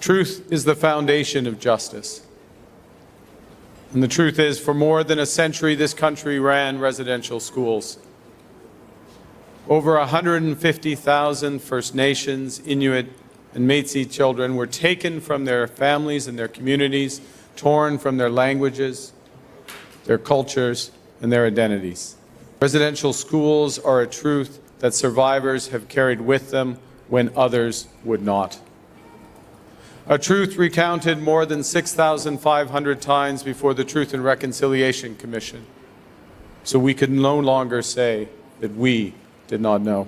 Truth is the foundation of justice. And the truth is, for more than a century, this country ran residential schools. Over 150,000 First Nations, Inuit, and Métis children were taken from their families and their communities, torn from their languages, their cultures, and their identities. Residential schools are a truth that survivors have carried with them when others would not. A truth recounted more than 6,500 times before the Truth and Reconciliation Commission, so we could no longer say that we did not know.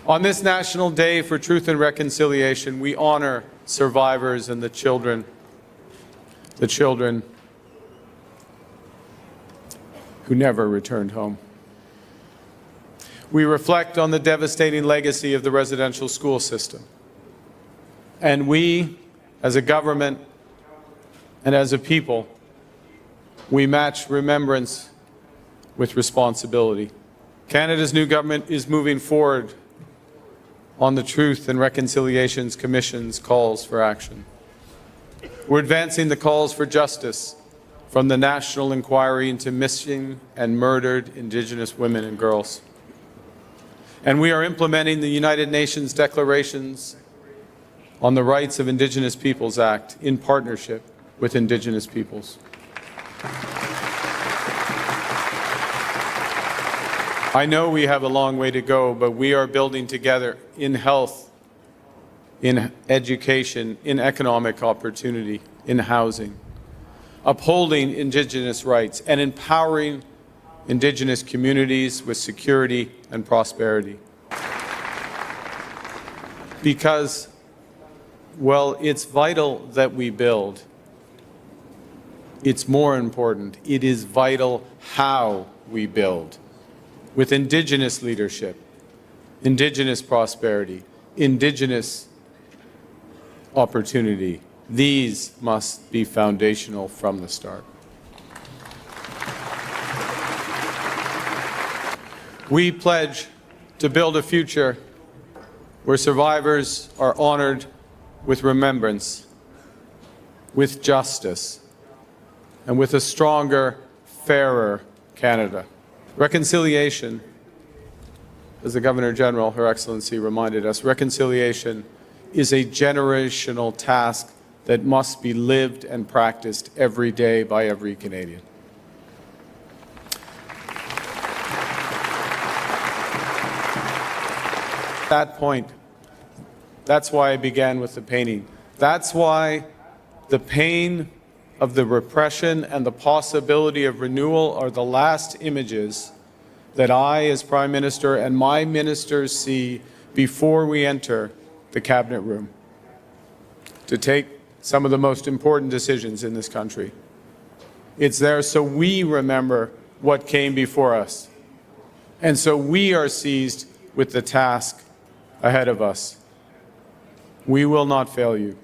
On this National Day for Truth and Reconciliation, we honor survivors and the children who never returned home. We reflect on the devastating legacy of the residential school system. And we, as a government and as a people, we match remembrance with responsibility. Canada's new government is moving forward on the Truth and Reconciliation Commission's calls for action. We're advancing the calls for justice from the National Inquiry into Missing and Murdered Indigenous Women and Girls. And we are implementing the United Nations declarations on the Rights of Indigenous Peoples Act in partnership with Indigenous peoples. I know we have a long way to go, but we are building together in health, in education, in economic opportunity, in housing, upholding Indigenous rights and empowering Indigenous communities with security and prosperity. Because, well, it's vital that we build. It's more important. It is vital how we build. With Indigenous leadership, Indigenous prosperity, Indigenous opportunity. These must be foundational from the start. We pledge to build a future where survivors are honored with remembrance, with justice, and with a stronger, fairer Canada. Reconciliation, as the Governor-General, Her Excellency, reminded us, reconciliation is a generational task that must be lived and practiced every day by every Canadian. That point, that's why I began with the painting. That's why the pain of the repression and the possibility of renewal are the last images that I, as Prime Minister, and my ministers see before we enter the Cabinet room to take some of the most important decisions in this country. It's there so we remember what came before us, and so we are seized with the task ahead of us. We will not fail you.